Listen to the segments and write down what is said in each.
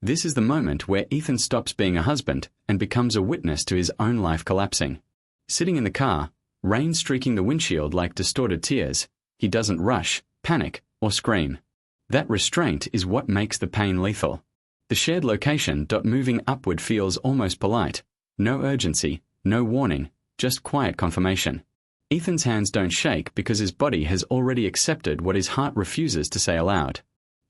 This is the moment where Ethan stops being a husband and becomes a witness to his own life collapsing. Sitting in the car, rain streaking the windshield like distorted tears, he doesn't rush, panic, or scream. That restraint is what makes the pain lethal. The shared location, moving upward, feels almost polite. No urgency, no warning, just quiet confirmation. Ethan's hands don't shake because his body has already accepted what his heart refuses to say aloud.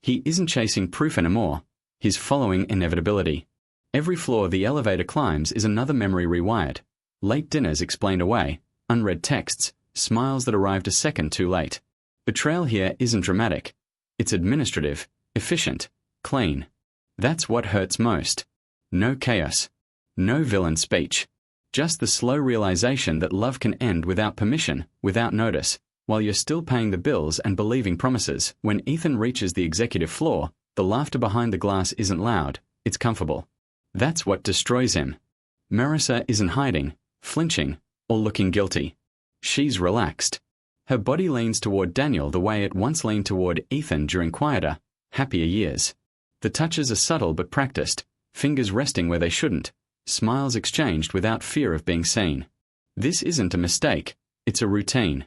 He isn't chasing proof anymore. He's following inevitability. Every floor the elevator climbs is another memory rewired. Late dinners explained away, unread texts, smiles that arrived a second too late. Betrayal here isn't dramatic. It's administrative, efficient, clean. That's what hurts most. No chaos. No villain speech. Just the slow realization that love can end without permission, without notice, while you're still paying the bills and believing promises. When Ethan reaches the executive floor, the laughter behind the glass isn't loud, it's comfortable. That's what destroys him. Marissa isn't hiding, flinching, or looking guilty. She's relaxed. Her body leans toward Daniel the way it once leaned toward Ethan during quieter, happier years. The touches are subtle but practiced, fingers resting where they shouldn't, smiles exchanged without fear of being seen. This isn't a mistake, it's a routine.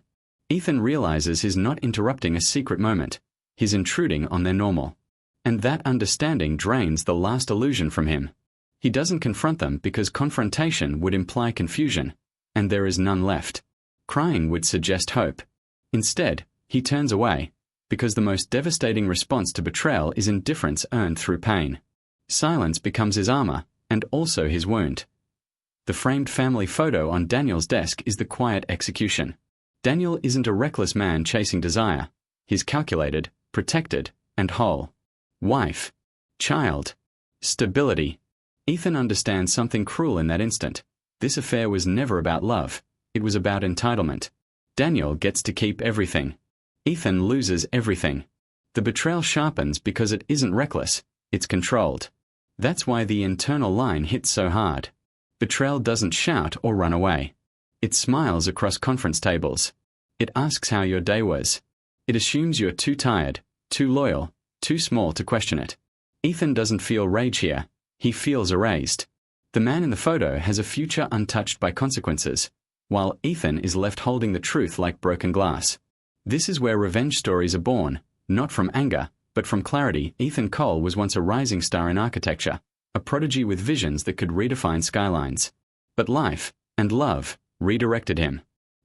Ethan realizes he's not interrupting a secret moment, he's intruding on their normal. And that understanding drains the last illusion from him. He doesn't confront them because confrontation would imply confusion, and there is none left. Crying would suggest hope. Instead, he turns away, because the most devastating response to betrayal is indifference earned through pain. Silence becomes his armor, and also his wound. The framed family photo on Daniel's desk is the quiet execution. Daniel isn't a reckless man chasing desire. He's calculated, protected, and whole. Wife. Child. Stability. Ethan understands something cruel in that instant. This affair was never about love. It was about entitlement. Daniel gets to keep everything. Ethan loses everything. The betrayal sharpens because it isn't reckless, it's controlled. That's why the internal line hits so hard. Betrayal doesn't shout or run away. It smiles across conference tables. It asks how your day was. It assumes you're too tired, too loyal, too small to question it. Ethan doesn't feel rage here. He feels erased. The man in the photo has a future untouched by consequences, while Ethan is left holding the truth like broken glass. This is where revenge stories are born, not from anger, but from clarity. Ethan Cole was once a rising star in architecture, a prodigy with visions that could redefine skylines. But life, and love, redirected him.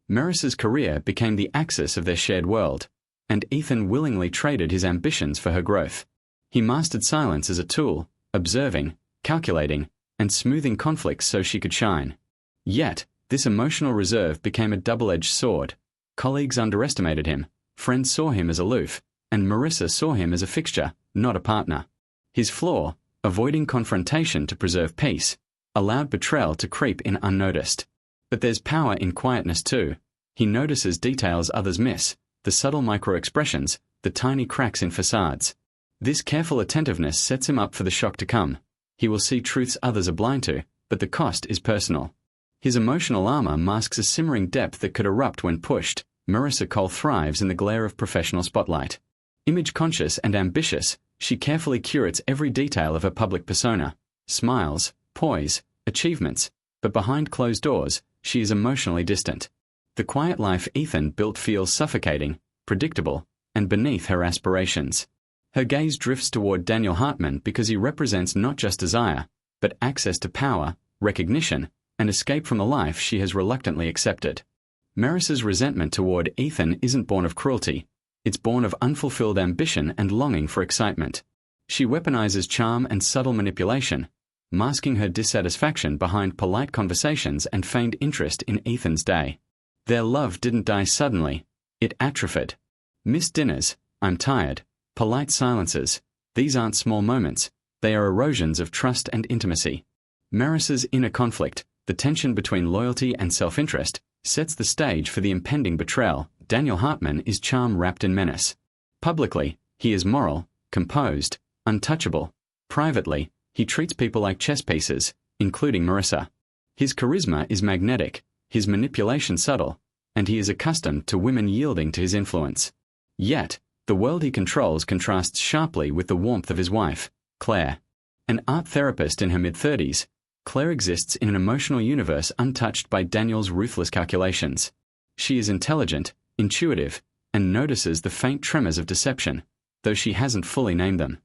Marissa's career became the axis of their shared world, and Ethan willingly traded his ambitions for her growth. He mastered silence as a tool, observing, calculating, and smoothing conflicts so she could shine. Yet, this emotional reserve became a double-edged sword. Colleagues underestimated him, friends saw him as aloof, and Marissa saw him as a fixture, not a partner. His flaw, avoiding confrontation to preserve peace, allowed betrayal to creep in unnoticed. But there's power in quietness too. He notices details others miss, the subtle micro-expressions, the tiny cracks in facades. This careful attentiveness sets him up for the shock to come. He will see truths others are blind to, but the cost is personal. His emotional armor masks a simmering depth that could erupt when pushed. Marissa Cole thrives in the glare of professional spotlight. Image-conscious and ambitious, she carefully curates every detail of her public persona. Smiles, poise, achievements, but behind closed doors, she is emotionally distant. The quiet life Ethan built feels suffocating, predictable, and beneath her aspirations. Her gaze drifts toward Daniel Hartman because he represents not just desire, but access to power, recognition, and escape from the life she has reluctantly accepted. Marissa's resentment toward Ethan isn't born of cruelty. It's born of unfulfilled ambition and longing for excitement. She weaponizes charm and subtle manipulation, masking her dissatisfaction behind polite conversations and feigned interest in Ethan's day. Their love didn't die suddenly. It atrophied. Missed dinners, I'm tired, polite silences, these aren't small moments. They are erosions of trust and intimacy. Marissa's inner conflict, the tension between loyalty and self-interest, sets the stage for the impending betrayal. Daniel Hartman is charm wrapped in menace. Publicly, he is moral, composed, untouchable. Privately, he treats people like chess pieces, including Marissa. His charisma is magnetic, his manipulation subtle, and he is accustomed to women yielding to his influence. Yet, the world he controls contrasts sharply with the warmth of his wife, Claire. An art therapist in her mid-30s, Claire exists in an emotional universe untouched by Daniel's ruthless calculations. She is intelligent, intuitive, and notices the faint tremors of deception, though she hasn't fully named them.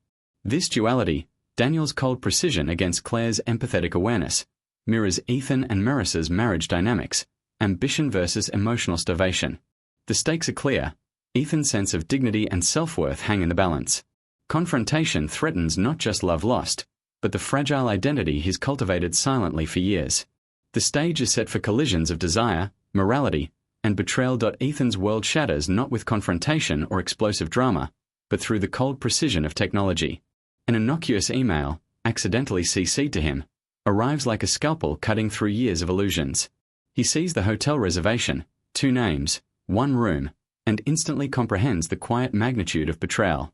This duality, Daniel's cold precision against Claire's empathetic awareness, mirrors Ethan and Marissa's marriage dynamics, ambition versus emotional starvation. The stakes are clear. Ethan's sense of dignity and self-worth hang in the balance. Confrontation threatens not just love lost, but the fragile identity he's cultivated silently for years. The stage is set for collisions of desire, morality, and betrayal. Ethan's world shatters not with confrontation or explosive drama, but through the cold precision of technology. An innocuous email, accidentally CC'd to him, arrives like a scalpel cutting through years of illusions. He sees the hotel reservation, 2 names, 1 room, and instantly comprehends the quiet magnitude of betrayal.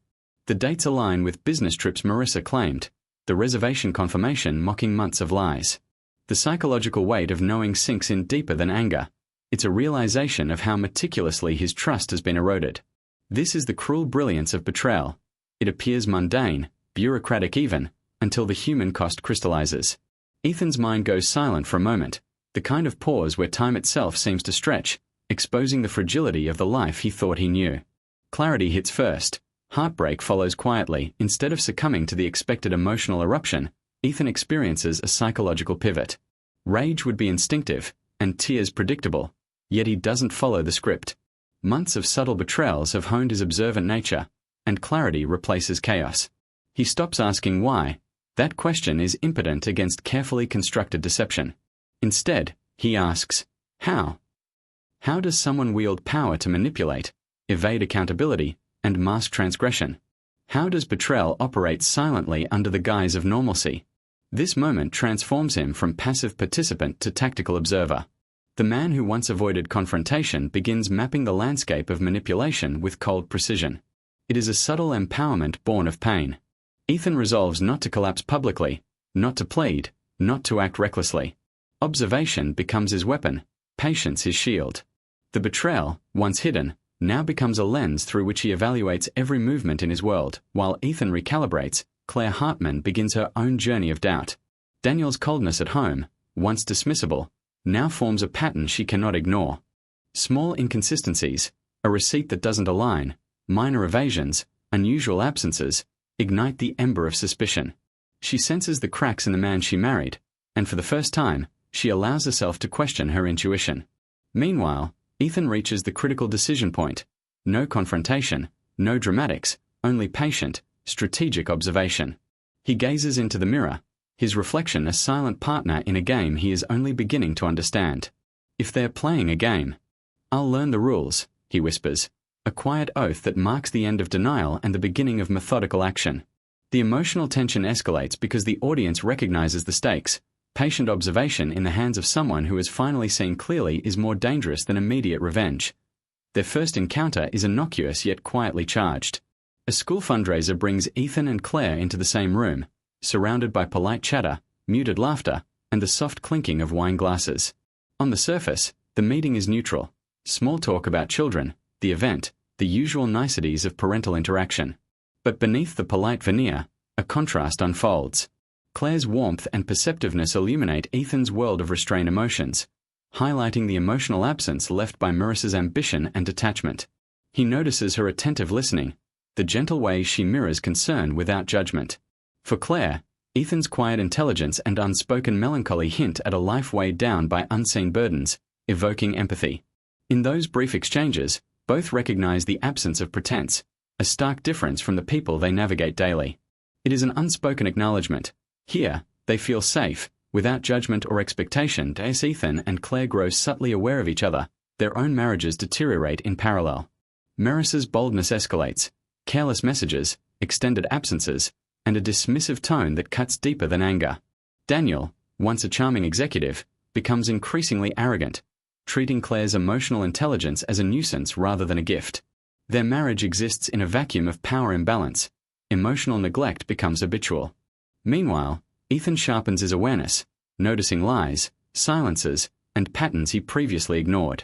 The dates align with business trips Marissa claimed, the reservation confirmation mocking months of lies. The psychological weight of knowing sinks in deeper than anger. It's a realization of how meticulously his trust has been eroded. This is the cruel brilliance of betrayal. It appears mundane, bureaucratic even, until the human cost crystallizes. Ethan's mind goes silent for a moment, the kind of pause where time itself seems to stretch, exposing the fragility of the life he thought he knew. Clarity hits first. Heartbreak follows quietly. Instead of succumbing to the expected emotional eruption, Ethan experiences a psychological pivot. Rage would be instinctive, and tears predictable, yet he doesn't follow the script. Months of subtle betrayals have honed his observant nature, and clarity replaces chaos. He stops asking why. That question is impotent against carefully constructed deception. Instead, he asks, how? How does someone wield power to manipulate, evade accountability, and mask transgression? How does betrayal operate silently under the guise of normalcy? This moment transforms him from passive participant to tactical observer. The man who once avoided confrontation begins mapping the landscape of manipulation with cold precision. It is a subtle empowerment born of pain. Ethan resolves not to collapse publicly, not to plead, not to act recklessly. Observation becomes his weapon, patience his shield. The betrayal, once hidden, now becomes a lens through which he evaluates every movement in his world. While Ethan recalibrates, Claire Hartman begins her own journey of doubt. Daniel's coldness at home, once dismissible, now forms a pattern she cannot ignore. Small inconsistencies, a receipt that doesn't align, minor evasions, unusual absences, ignite the ember of suspicion. She senses the cracks in the man she married, and for the first time, she allows herself to question her intuition. Meanwhile, Ethan reaches the critical decision point. No confrontation, no dramatics, only patient, strategic observation. He gazes into the mirror, his reflection a silent partner in a game he is only beginning to understand. If they're playing a game, I'll learn the rules, he whispers, a quiet oath that marks the end of denial and the beginning of methodical action. The emotional tension escalates because the audience recognizes the stakes. Patient observation in the hands of someone who has finally seen clearly is more dangerous than immediate revenge. Their first encounter is innocuous yet quietly charged. A school fundraiser brings Ethan and Claire into the same room, surrounded by polite chatter, muted laughter, and the soft clinking of wine glasses. On the surface, the meeting is neutral. Small talk about children, the event, the usual niceties of parental interaction. But beneath the polite veneer, a contrast unfolds. Claire's warmth and perceptiveness illuminate Ethan's world of restrained emotions, highlighting the emotional absence left by Marissa's ambition and detachment. He notices her attentive listening, the gentle way she mirrors concern without judgment. For Claire, Ethan's quiet intelligence and unspoken melancholy hint at a life weighed down by unseen burdens, evoking empathy. In those brief exchanges, both recognize the absence of pretense, a stark difference from the people they navigate daily. It is an unspoken acknowledgement. Here, they feel safe, without judgment or expectation. As Ethan and Claire grow subtly aware of each other, their own marriages deteriorate in parallel. Marissa's boldness escalates, careless messages, extended absences, and a dismissive tone that cuts deeper than anger. Daniel, once a charming executive, becomes increasingly arrogant, treating Claire's emotional intelligence as a nuisance rather than a gift. Their marriage exists in a vacuum of power imbalance. Emotional neglect becomes habitual. Meanwhile, Ethan sharpens his awareness, noticing lies, silences, and patterns he previously ignored.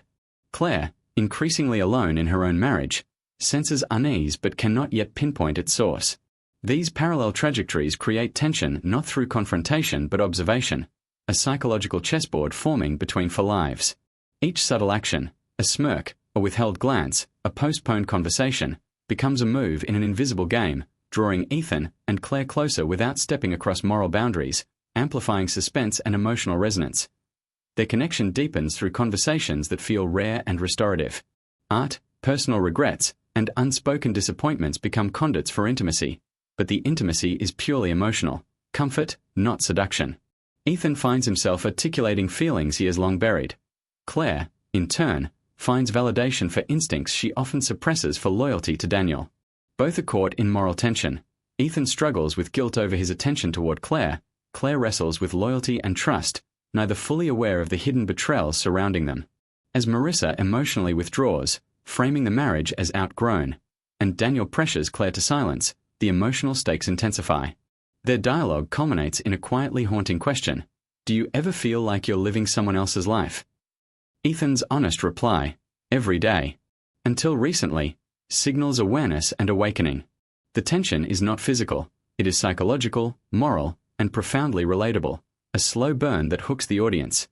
Claire, increasingly alone in her own marriage, senses unease but cannot yet pinpoint its source. These parallel trajectories create tension not through confrontation but observation, a psychological chessboard forming between for lives. Each subtle action, a smirk, a withheld glance, a postponed conversation, becomes a move in an invisible game, drawing Ethan and Claire closer without stepping across moral boundaries, amplifying suspense and emotional resonance. Their connection deepens through conversations that feel rare and restorative. Art, personal regrets, and unspoken disappointments become conduits for intimacy, but the intimacy is purely emotional, comfort, not seduction. Ethan finds himself articulating feelings he has long buried. Claire, in turn, finds validation for instincts she often suppresses for loyalty to Daniel. Both are caught in moral tension. Ethan struggles with guilt over his attention toward Claire. Claire wrestles with loyalty and trust, neither fully aware of the hidden betrayals surrounding them. As Marissa emotionally withdraws, framing the marriage as outgrown, and Daniel pressures Claire to silence, the emotional stakes intensify. Their dialogue culminates in a quietly haunting question: do you ever feel like you're living someone else's life? Ethan's honest reply: every day. Until recently, signals awareness and awakening. The tension is not physical, it is psychological, moral, and profoundly relatable, a slow burn that hooks the audience.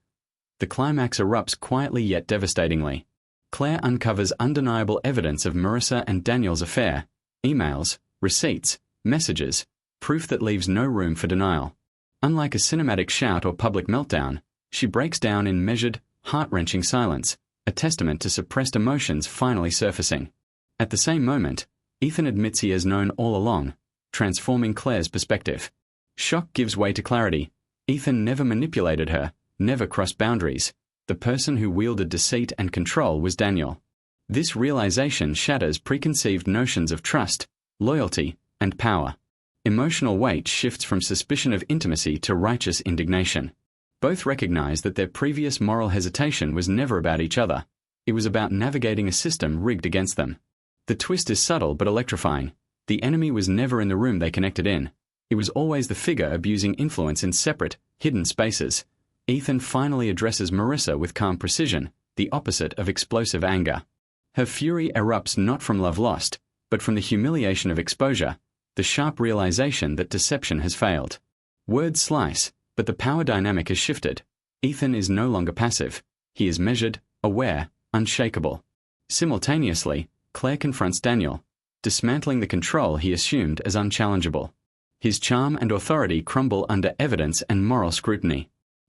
The climax erupts quietly yet devastatingly. Claire uncovers undeniable evidence of Marissa and Daniel's affair: emails, receipts, messages, proof that leaves no room for denial. Unlike a cinematic shout or public meltdown, she breaks down in measured, heart-wrenching silence, a testament to suppressed emotions finally surfacing. At the same moment, Ethan admits he has known all along, transforming Claire's perspective. Shock gives way to clarity. Ethan never manipulated her, never crossed boundaries. The person who wielded deceit and control was Daniel. This realization shatters preconceived notions of trust, loyalty, and power. Emotional weight shifts from suspicion of intimacy to righteous indignation. Both recognize that their previous moral hesitation was never about each other. It was about navigating a system rigged against them. The twist is subtle but electrifying. The enemy was never in the room they connected in. It was always the figure abusing influence in separate, hidden spaces. Ethan finally addresses Marissa with calm precision, the opposite of explosive anger. Her fury erupts not from love lost, but from the humiliation of exposure, the sharp realization that deception has failed. Words slice, but the power dynamic has shifted. Ethan is no longer passive. He is measured, aware, unshakable. Simultaneously, Claire confronts Daniel, dismantling the control he assumed as unchallengeable. His charm and authority crumble under evidence and moral scrutiny.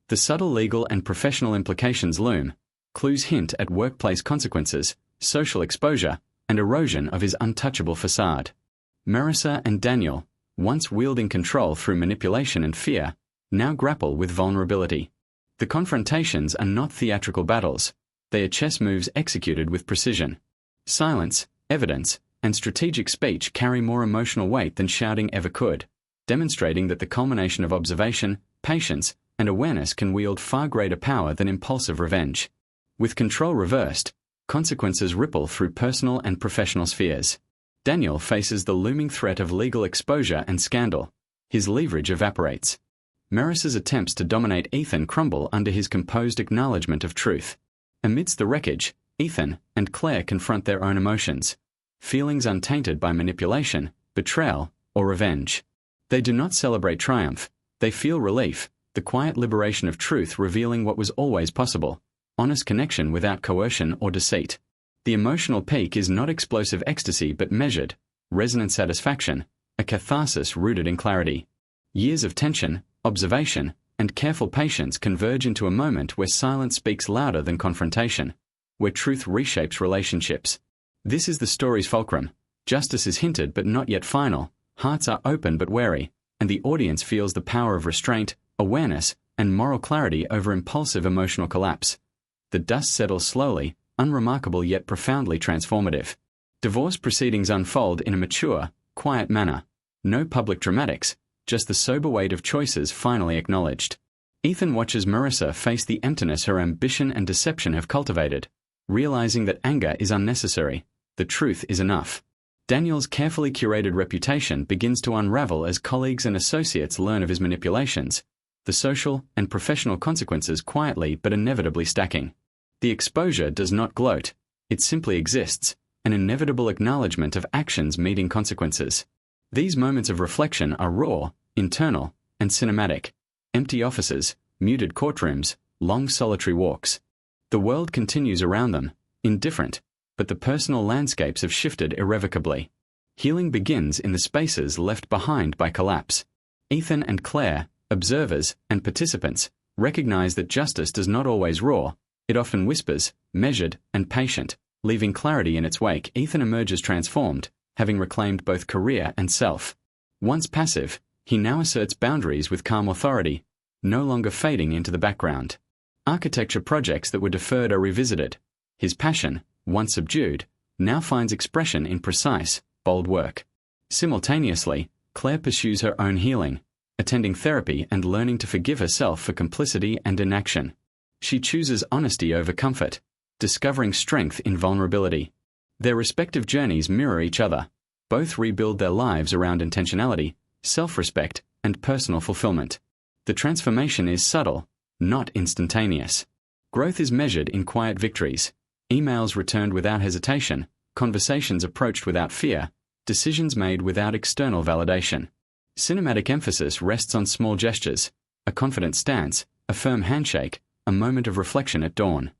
The subtle legal and professional implications loom. Clues hint at workplace consequences, social exposure, and erosion of his untouchable facade. Marissa and Daniel, once wielding control through manipulation and fear, now grapple with vulnerability. The confrontations are not theatrical battles. They are chess moves executed with precision. Silence, evidence, and strategic speech carry more emotional weight than shouting ever could, demonstrating that the culmination of observation, patience, and awareness can wield far greater power than impulsive revenge. With control reversed, consequences ripple through personal and professional spheres. Daniel faces the looming threat of legal exposure and scandal. His leverage evaporates. Marissa's attempts to dominate Ethan crumble under his composed acknowledgement of truth. Amidst the wreckage, Ethan and Claire confront their own emotions, feelings untainted by manipulation, betrayal, or revenge. They do not celebrate triumph. They feel relief, the quiet liberation of truth revealing what was always possible: honest connection without coercion or deceit. The emotional peak is not explosive ecstasy but measured, resonant satisfaction, a catharsis rooted in clarity. Years of tension, observation, and careful patience converge into a moment where silence speaks louder than confrontation, where truth reshapes relationships. This is the story's fulcrum. Justice is hinted but not yet final, hearts are open but wary, and the audience feels the power of restraint, awareness, and moral clarity over impulsive emotional collapse. The dust settles slowly, unremarkable yet profoundly transformative. Divorce proceedings unfold in a mature, quiet manner. No public dramatics, just the sober weight of choices finally acknowledged. Ethan watches Marissa face the emptiness her ambition and deception have cultivated, realizing that anger is unnecessary, the truth is enough. Daniel's carefully curated reputation begins to unravel as colleagues and associates learn of his manipulations, the social and professional consequences quietly but inevitably stacking. The exposure does not gloat, it simply exists, an inevitable acknowledgement of actions meeting consequences. These moments of reflection are raw, internal, and cinematic. Empty offices, muted courtrooms, long solitary walks. The world continues around them, indifferent, but the personal landscapes have shifted irrevocably. Healing begins in the spaces left behind by collapse. Ethan and Claire, observers and participants, recognize that justice does not always roar. It often whispers, measured and patient, leaving clarity in its wake. Ethan emerges transformed, having reclaimed both career and self. Once passive, he now asserts boundaries with calm authority, no longer fading into the background. Architecture projects that were deferred are revisited. His passion, once subdued, now finds expression in precise, bold work. Simultaneously, Claire pursues her own healing, attending therapy and learning to forgive herself for complicity and inaction. She chooses honesty over comfort, discovering strength in vulnerability. Their respective journeys mirror each other. Both rebuild their lives around intentionality, self-respect, and personal fulfillment. The transformation is subtle, not instantaneous. Growth is measured in quiet victories. Emails returned without hesitation, conversations approached without fear, decisions made without external validation. Cinematic emphasis rests on small gestures, a confident stance, a firm handshake, a moment of reflection at dawn.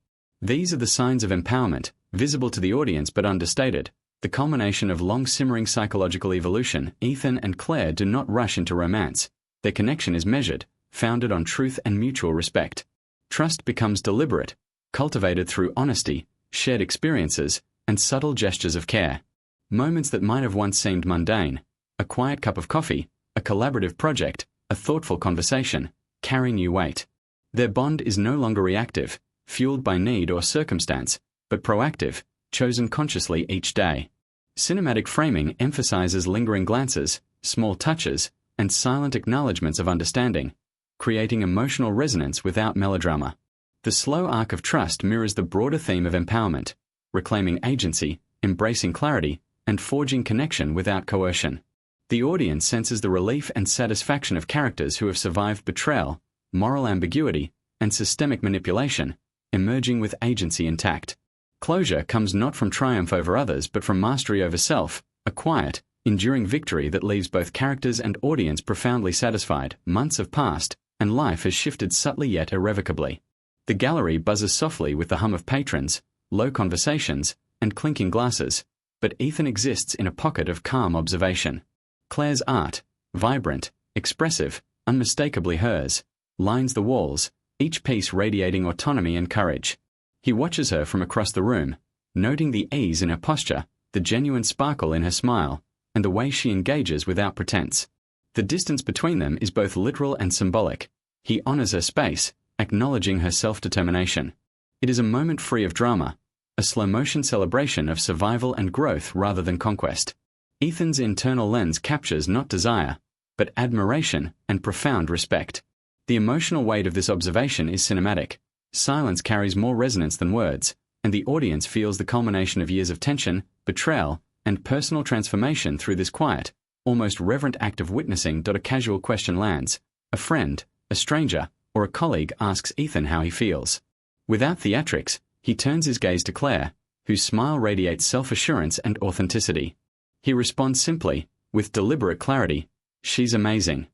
These are the signs of empowerment, visible to the audience but understated, the culmination of long-simmering psychological evolution. Ethan and Claire do not rush into romance. Their connection is measured, founded on truth and mutual respect. Trust becomes deliberate, cultivated through honesty, shared experiences, and subtle gestures of care. Moments that might have once seemed mundane, a quiet cup of coffee, a collaborative project, a thoughtful conversation, carry new weight. Their bond is no longer reactive, fueled by need or circumstance, but proactive, chosen consciously each day. Cinematic framing emphasizes lingering glances, small touches, and silent acknowledgments of understanding, creating emotional resonance without melodrama. The slow arc of trust mirrors the broader theme of empowerment, reclaiming agency, embracing clarity, and forging connection without coercion. The audience senses the relief and satisfaction of characters who have survived betrayal, moral ambiguity, and systemic manipulation, emerging with agency intact. Closure comes not from triumph over others but from mastery over self, a quiet, enduring victory that leaves both characters and audience profoundly satisfied. Months have passed, and life has shifted subtly yet irrevocably. The gallery buzzes softly with the hum of patrons, low conversations, and clinking glasses, but Ethan exists in a pocket of calm observation. Claire's art, vibrant, expressive, unmistakably hers, lines the walls, each piece radiating autonomy and courage. He watches her from across the room, noting the ease in her posture, the genuine sparkle in her smile, and the way she engages without pretense. The distance between them is both literal and symbolic. He honors her space, acknowledging her self-determination. It is a moment free of drama, a slow-motion celebration of survival and growth rather than conquest. Ethan's internal lens captures not desire, but admiration and profound respect. The emotional weight of this observation is cinematic. Silence carries more resonance than words, and the audience feels the culmination of years of tension, betrayal, and personal transformation through this quiet, almost reverent act of witnessing. A casual question lands. A friend, a stranger, or a colleague asks Ethan how he feels. Without theatrics, he turns his gaze to Claire, whose smile radiates self-assurance and authenticity. He responds simply, with deliberate clarity, "She's amazing.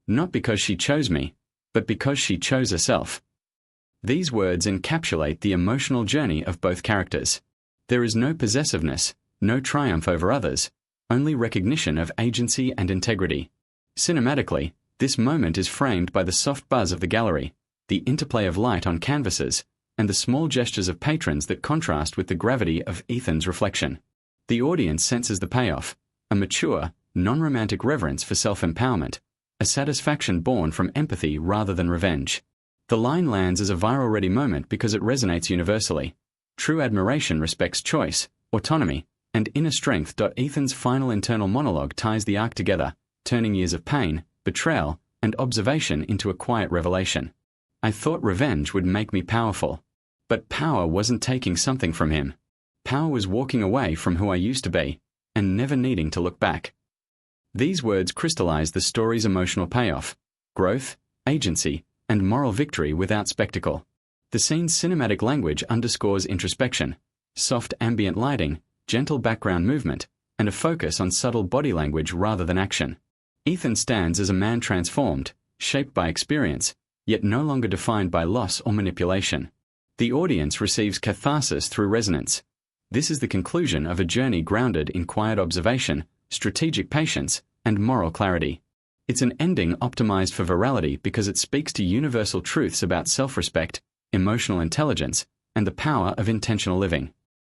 Not because she chose me, but because she chose herself." These words encapsulate the emotional journey of both characters. There is no possessiveness, no triumph over others, only recognition of agency and integrity. Cinematically, this moment is framed by the soft buzz of the gallery, the interplay of light on canvases, and the small gestures of patrons that contrast with the gravity of Ethan's reflection. The audience senses the payoff, a mature, non-romantic reverence for self-empowerment, a satisfaction born from empathy rather than revenge. The line lands as a viral-ready moment because it resonates universally. True admiration respects choice, autonomy, and inner strength. Ethan's final internal monologue ties the arc together, turning years of pain, betrayal, and observation into a quiet revelation. "I thought revenge would make me powerful. But power wasn't taking something from him. Power was walking away from who I used to be, and never needing to look back." These words crystallize the story's emotional payoff: growth, agency, and moral victory without spectacle. The scene's cinematic language underscores introspection: soft ambient lighting, gentle background movement, and a focus on subtle body language rather than action. Ethan stands as a man transformed, shaped by experience, yet no longer defined by loss or manipulation. The audience receives catharsis through resonance. This is the conclusion of a journey grounded in quiet observation, strategic patience, and moral clarity. It's an ending optimized for virality because it speaks to universal truths about self-respect, emotional intelligence, and the power of intentional living.